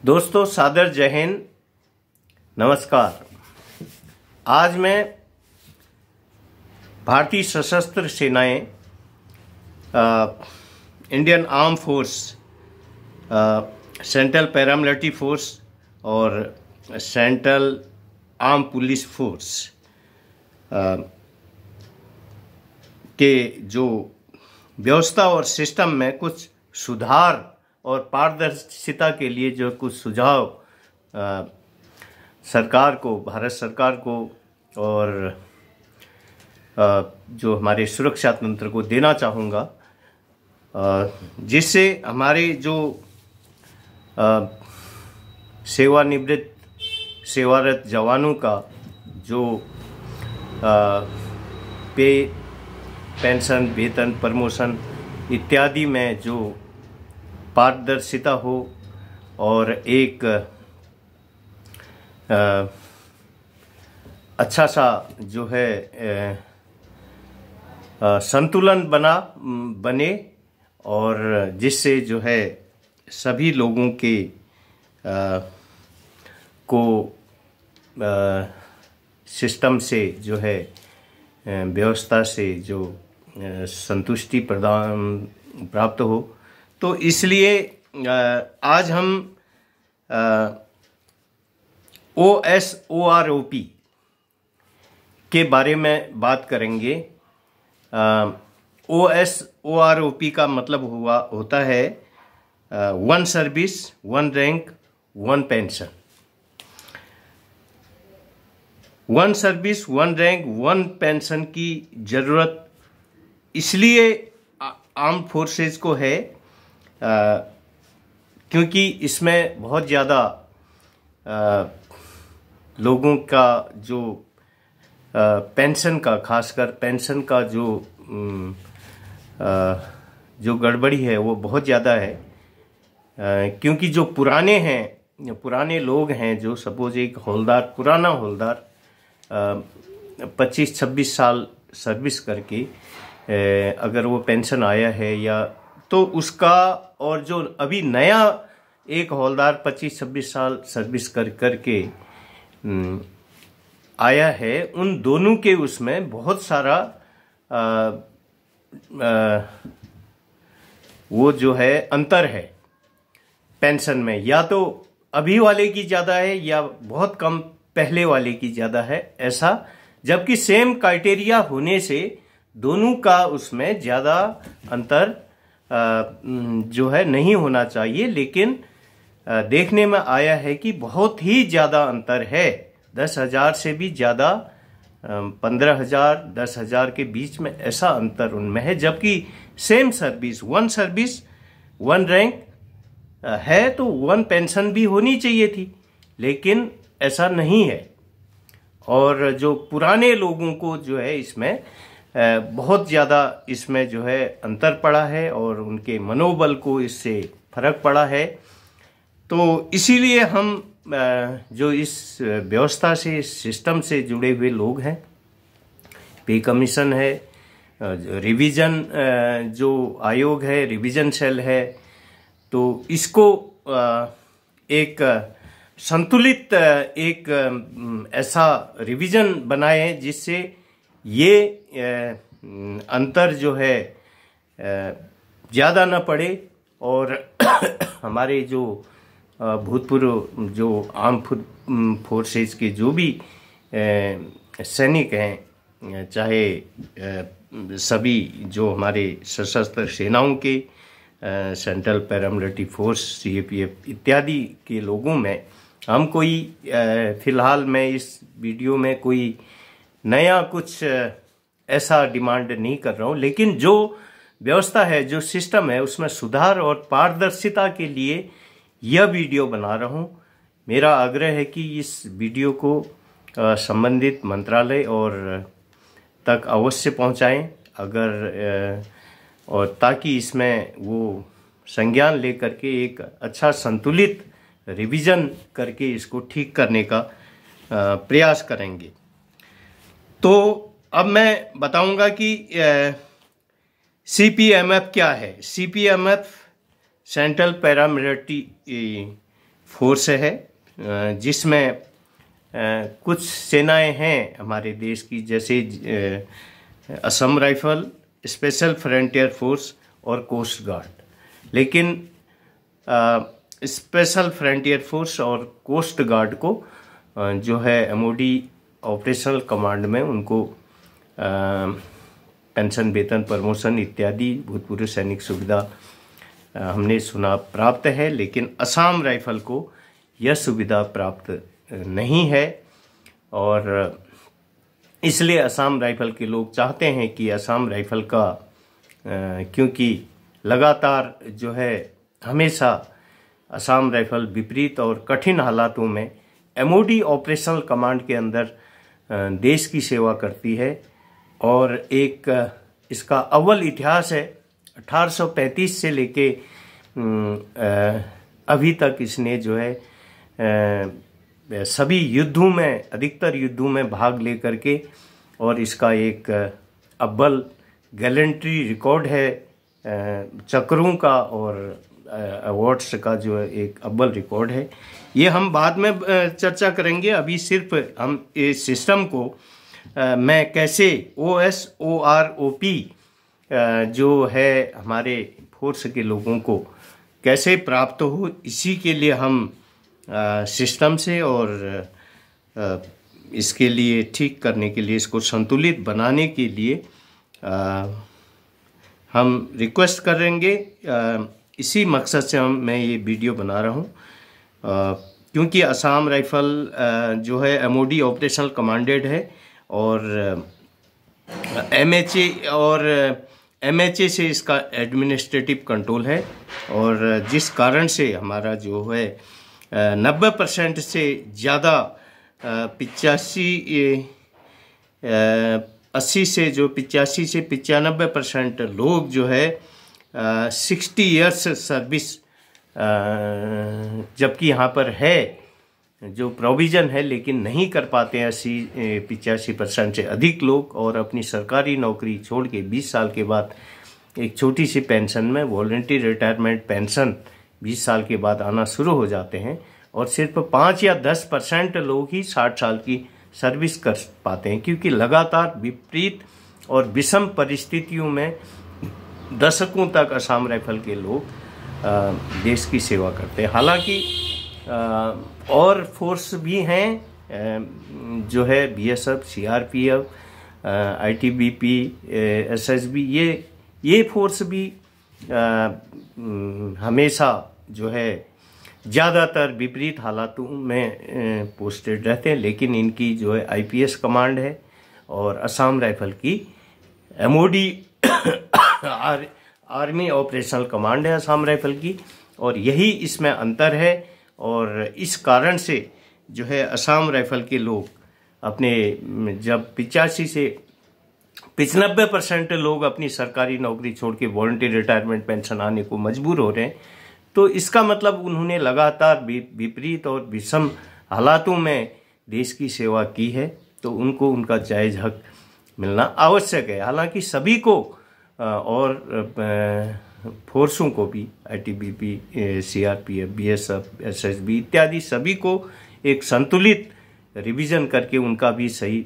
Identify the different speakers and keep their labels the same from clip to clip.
Speaker 1: दोस्तों सादर जय हिंद, नमस्कार। आज मैं भारतीय सशस्त्र सेनाएं, Indian arm force, central paramilitary force और सेंट्रल आर्म पुलिस फोर्स के जो व्यवस्था और सिस्टम में कुछ सुधार और पारदर्शिता के लिए जो कुछ सुझाव सरकार को, भारत सरकार को और जो हमारे सुरक्षा तंत्र को देना चाहूँगा, जिससे हमारे जो सेवारत जवानों का जो पे, पेंशन, वेतन, प्रमोशन इत्यादि में जो पारदर्शिता हो और एक अच्छा सा जो है संतुलन बने और जिससे जो है सभी लोगों के को सिस्टम से जो है व्यवस्था से जो संतुष्टि प्राप्त हो। तो इसलिए आज हम OSOROP के बारे में बात करेंगे। OSOROP का मतलब होता है one service, one rank, one pension. One service, one rank, one pension की जरूरत इसलिए आर्म फोर्सेस को है क्योंकि इसमें बहुत ज़्यादा लोगों का जो पेंशन का, खासकर पेंशन का जो गड़बड़ी है वो बहुत ज़्यादा है। क्योंकि जो पुराने लोग हैं, जो सपोज एक हवलदार, पुराना हवलदार 25-26 साल सर्विस करके अगर वो पेंशन आया है या तो उसका, और जो अभी नया एक हवलदार 25-26 साल सर्विस करके आया है, उन दोनों के उसमें बहुत सारा वो जो है अंतर है पेंशन में। या तो अभी वाले की ज़्यादा है या बहुत कम पहले वाले की ज़्यादा है, ऐसा। जबकि सेम क्राइटेरिया होने से दोनों का उसमें ज़्यादा अंतर जो है नहीं होना चाहिए, लेकिन देखने में आया है कि बहुत ही ज़्यादा अंतर है। 10,000 से भी ज़्यादा, 15,000, 10,000 के बीच में ऐसा अंतर उनमें है। जबकि सेम सर्विस, वन रैंक है तो वन पेंशन भी होनी चाहिए थी, लेकिन ऐसा नहीं है। और जो पुराने लोगों को जो है इसमें बहुत ज़्यादा इसमें जो है अंतर पड़ा है और उनके मनोबल को इससे फर्क पड़ा है। तो इसीलिए हम जो इस व्यवस्था से, इस सिस्टम से जुड़े हुए लोग हैं, पे कमीशन है, रिवीजन जो आयोग है, रिवीजन सेल है, तो इसको एक संतुलित एक ऐसा रिवीजन बनाए जिससे ये अंतर जो है ज़्यादा न पड़े और हमारे जो भूतपूर्व जो आर्म फोर्सेस के जो भी सैनिक हैं, चाहे सभी जो हमारे सशस्त्र सेनाओं के, सेंट्रल पैरामिलिट्री फोर्स, CAPF इत्यादि के लोगों में हम कोई फिलहाल मैं इस वीडियो में कोई नया कुछ ऐसा डिमांड नहीं कर रहा हूँ, लेकिन जो व्यवस्था है, जो सिस्टम है, उसमें सुधार और पारदर्शिता के लिए यह वीडियो बना रहा हूँ। मेरा आग्रह है कि इस वीडियो को संबंधित मंत्रालय और तक अवश्य पहुँचाएं, अगर और ताकि इसमें वो संज्ञान लेकर के एक अच्छा संतुलित रिवीजन करके इसको ठीक करने का प्रयास करेंगे। तो अब मैं बताऊंगा कि CPMF क्या है। CPMF सेंट्रल पैरामिलिट्री फोर्स है जिसमें कुछ सेनाएं हैं हमारे देश की, जैसे Assam rifle, special frontier force और कोस्ट गार्ड। लेकिन स्पेशल फ्रंटियर फोर्स और कोस्ट गार्ड को जो है एमओडी ऑपरेशनल कमांड में उनको पेंशन, वेतन, प्रमोशन इत्यादि भूतपूर्व सैनिक सुविधा हमने सुना प्राप्त है, लेकिन असम राइफल को यह सुविधा प्राप्त नहीं है। और इसलिए असम राइफल के लोग चाहते हैं कि असम राइफल का क्योंकि लगातार जो है हमेशा असम राइफल विपरीत और कठिन हालातों में एमओडी ऑपरेशनल कमांड के अंदर देश की सेवा करती है। और एक इसका अव्वल इतिहास है, 1835 से लेके अभी तक इसने जो है सभी युद्धों में, अधिकतर युद्धों में भाग लेकर के, और इसका एक अव्वल गैलेंट्री रिकॉर्ड है चक्रों का और अवार्ड्स का जो है एक अव्वल रिकॉर्ड है। ये हम बाद में चर्चा करेंगे। अभी सिर्फ हम इस सिस्टम को मैं कैसे OSOROP जो है हमारे फोर्स के लोगों को कैसे प्राप्त हो, इसी के लिए हम सिस्टम से और इसके लिए ठीक करने के लिए, इसको संतुलित बनाने के लिए हम रिक्वेस्ट करेंगे। इसी मकसद से मैं ये वीडियो बना रहा हूँ, क्योंकि असम राइफल जो है एमओडी ऑपरेशनल कमांडेड है और MHA से इसका एडमिनिस्ट्रेटिव कंट्रोल है। और जिस कारण से हमारा जो है 90% से ज़्यादा 85 से 95% लोग जो है 60 इयर्स सर्विस, जबकि यहाँ पर है जो प्रोविज़न है, लेकिन नहीं कर पाते हैं 85% से अधिक लोग, और अपनी सरकारी नौकरी छोड़ के 20 साल के बाद एक छोटी सी पेंशन में, वॉलंटरी रिटायरमेंट पेंशन 20 साल के बाद आना शुरू हो जाते हैं। और सिर्फ 5 या 10% लोग ही 60 साल की सर्विस कर पाते हैं, क्योंकि लगातार विपरीत और विषम परिस्थितियों में दशकों तक असम राइफल के लोग देश की सेवा करते हैं। हालांकि और फोर्स भी हैं जो है BSF, CRPF, ITBP, SSB, ये फोर्स भी हमेशा जो है ज़्यादातर विपरीत हालातों में पोस्टेड रहते हैं। लेकिन इनकी जो है IPS कमांड है और असम राइफल की MOD आर्मी ऑपरेशनल कमांड है असम राइफल की, और यही इसमें अंतर है। और इस कारण से जो है असम राइफल के लोग अपने जब 85 से 95% लोग अपनी सरकारी नौकरी छोड़ के वॉलंटरी रिटायरमेंट पेंशन आने को मजबूर हो रहे हैं, तो इसका मतलब उन्होंने लगातार विपरीत और विषम हालातों में देश की सेवा की है, तो उनको उनका जायज़ हक मिलना आवश्यक है। हालांकि सभी को और फोर्सों को भी, ITBP, CRPF, BSF, SSB इत्यादि सभी को एक संतुलित रिवीजन करके उनका भी सही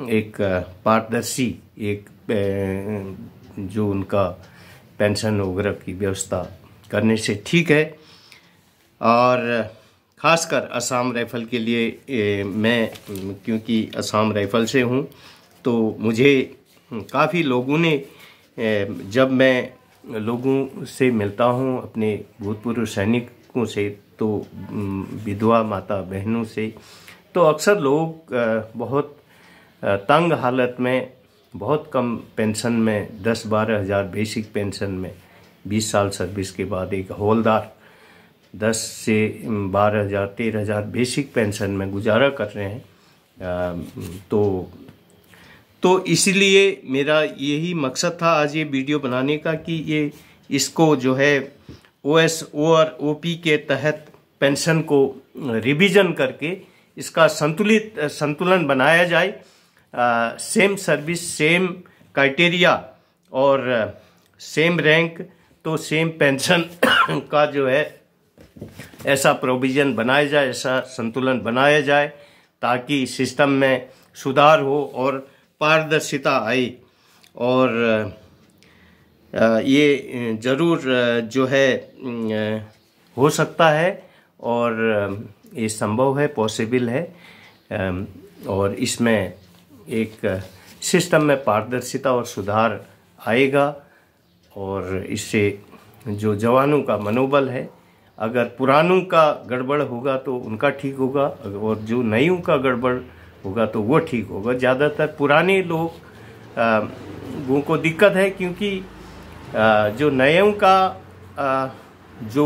Speaker 1: एक पारदर्शी एक जो उनका पेंशन वगैरह की व्यवस्था करने से ठीक है। और ख़ासकर असम राइफल के लिए मैं, क्योंकि असम राइफल से हूँ, तो मुझे काफ़ी लोगों ने, जब मैं लोगों से मिलता हूँ, अपने भूतपूर्व सैनिकों से, तो विधवा माता बहनों से, तो अक्सर लोग बहुत तंग हालत में, बहुत कम पेंशन में, 10-12 हज़ार बेसिक पेंशन में 20 साल सर्विस के बाद एक हवलदार 10 से 12 हज़ार 13 हज़ार बेसिक पेंशन में गुजारा कर रहे हैं। तो इसलिए मेरा यही मकसद था आज ये वीडियो बनाने का, कि ये इसको जो है OSOROP के तहत पेंशन को रिवीजन करके इसका संतुलन बनाया जाए। सेम सर्विस, सेम क्राइटेरिया और सेम रैंक, तो सेम पेंशन का जो है ऐसा प्रोविजन बनाया जाए, ऐसा संतुलन बनाया जाए ताकि सिस्टम में सुधार हो और पारदर्शिता आए। और ये ज़रूर जो है हो सकता है और ये संभव है, पॉसिबल है। और इसमें एक सिस्टम में पारदर्शिता और सुधार आएगा और इससे जो जवानों का मनोबल है, अगर पुरानों का गड़बड़ होगा तो उनका ठीक होगा और जो नयों का गड़बड़ होगा तो वो ठीक होगा। ज़्यादातर पुराने लोगों को दिक्कत है क्योंकि जो नयों का जो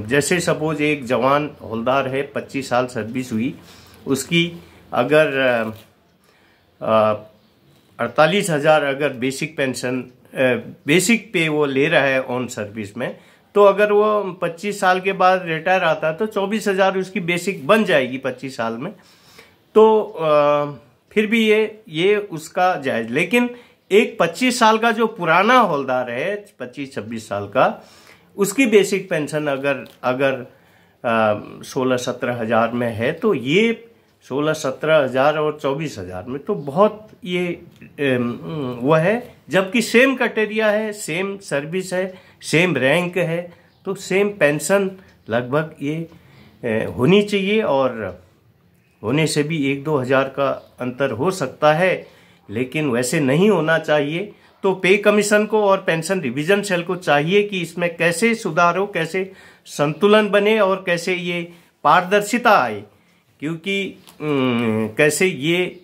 Speaker 1: जैसे सपोज एक जवान हवलदार है, 25 साल सर्विस हुई, उसकी अगर 48,000 अगर बेसिक पेंशन बेसिक पे वो ले रहा है ऑन सर्विस में, तो अगर वो 25 साल के बाद रिटायर आता है तो 24,000 उसकी बेसिक बन जाएगी 25 साल में। तो फिर भी ये उसका जायज। लेकिन एक 25 साल का जो पुराना हवलदार है, 25-26 साल का, उसकी बेसिक पेंशन अगर 16-17 हज़ार में है तो ये 16-17 हज़ार और 24,000 में तो बहुत ये वह है। जबकि सेम क्राइटेरिया है, सेम सर्विस है, सेम रैंक है, तो सेम पेंशन लगभग ये होनी चाहिए। और होने से भी 1-2 हज़ार का अंतर हो सकता है, लेकिन वैसे नहीं होना चाहिए। तो पे कमीशन को और पेंशन रिवीजन सेल को चाहिए कि इसमें कैसे सुधार हो, कैसे संतुलन बने और कैसे ये पारदर्शिता आए, क्योंकि कैसे ये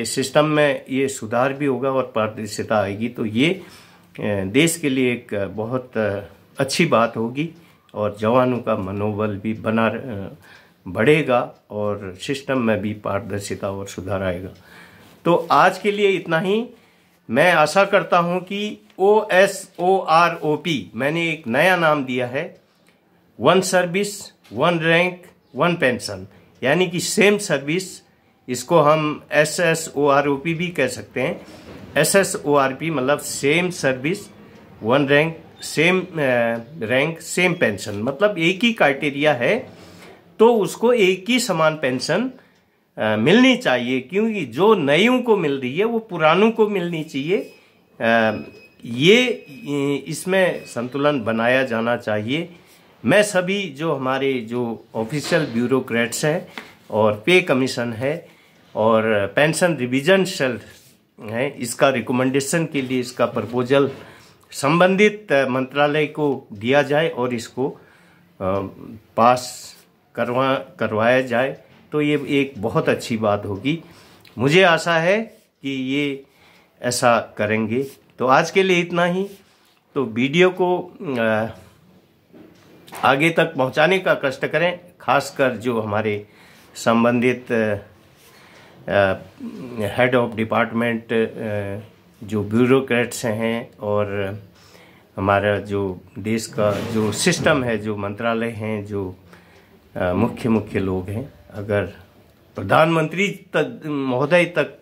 Speaker 1: सिस्टम में ये सुधार भी होगा और पारदर्शिता आएगी तो ये देश के लिए एक बहुत अच्छी बात होगी और जवानों का मनोबल भी बढ़ेगा और सिस्टम में भी पारदर्शिता और सुधार आएगा। तो आज के लिए इतना ही। मैं आशा करता हूं कि OSOROP मैंने एक नया नाम दिया है, 1 सर्विस 1 रैंक 1 पेंशन, यानी कि सेम सर्विस, इसको हम SSOROP भी कह सकते हैं। SSORP मतलब same service 1 rank same pension, मतलब एक ही क्राइटेरिया है तो उसको एक ही समान पेंशन मिलनी चाहिए, क्योंकि जो नयों को मिल रही है वो पुरानों को मिलनी चाहिए। ये इसमें संतुलन बनाया जाना चाहिए। मैं सभी जो हमारे जो ऑफिशियल ब्यूरोक्रेट्स हैं और पे कमीशन है और पेंशन रिवीजन सेल है, इसका रिकमेंडेशन के लिए इसका प्रपोजल संबंधित मंत्रालय को दिया जाए और इसको पास करवाया जाए तो ये एक बहुत अच्छी बात होगी। मुझे आशा है कि ये ऐसा करेंगे। तो आज के लिए इतना ही। तो वीडियो को आगे तक पहुंचाने का कष्ट करें, खासकर जो हमारे संबंधित हेड ऑफ डिपार्टमेंट जो ब्यूरोक्रेट्स हैं और हमारा जो देश का जो सिस्टम है, जो मंत्रालय हैं, जो मुख्य लोग हैं, अगर प्रधानमंत्री तक महोदय तक,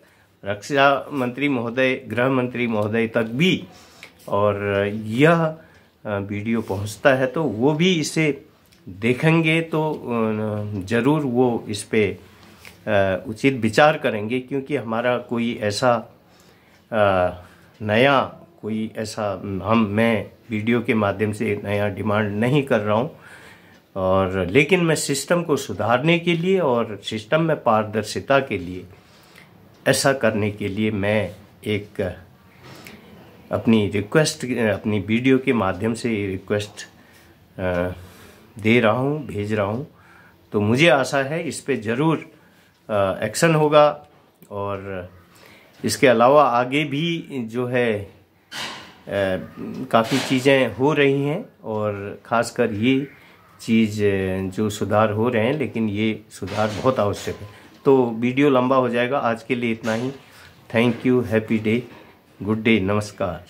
Speaker 1: रक्षा मंत्री महोदय, गृह मंत्री महोदय तक भी और यह वीडियो पहुंचता है तो वो भी इसे देखेंगे तो ज़रूर वो इस पे उचित विचार करेंगे, क्योंकि हमारा कोई ऐसा नया कोई ऐसा मैं वीडियो के माध्यम से नया डिमांड नहीं कर रहा हूँ, और लेकिन मैं सिस्टम को सुधारने के लिए और सिस्टम में पारदर्शिता के लिए ऐसा करने के लिए मैं एक अपनी रिक्वेस्ट, अपनी वीडियो के माध्यम से रिक्वेस्ट दे रहा हूँ, भेज रहा हूँ। तो मुझे आशा है इस पे ज़रूर एक्शन होगा और इसके अलावा आगे भी जो है काफ़ी चीज़ें हो रही हैं और ख़ासकर ये चीज़ जो सुधार हो रहे हैं, लेकिन ये सुधार बहुत आवश्यक है। तो वीडियो लंबा हो जाएगा, आज के लिए इतना ही। Thank you, happy day, good day, नमस्कार।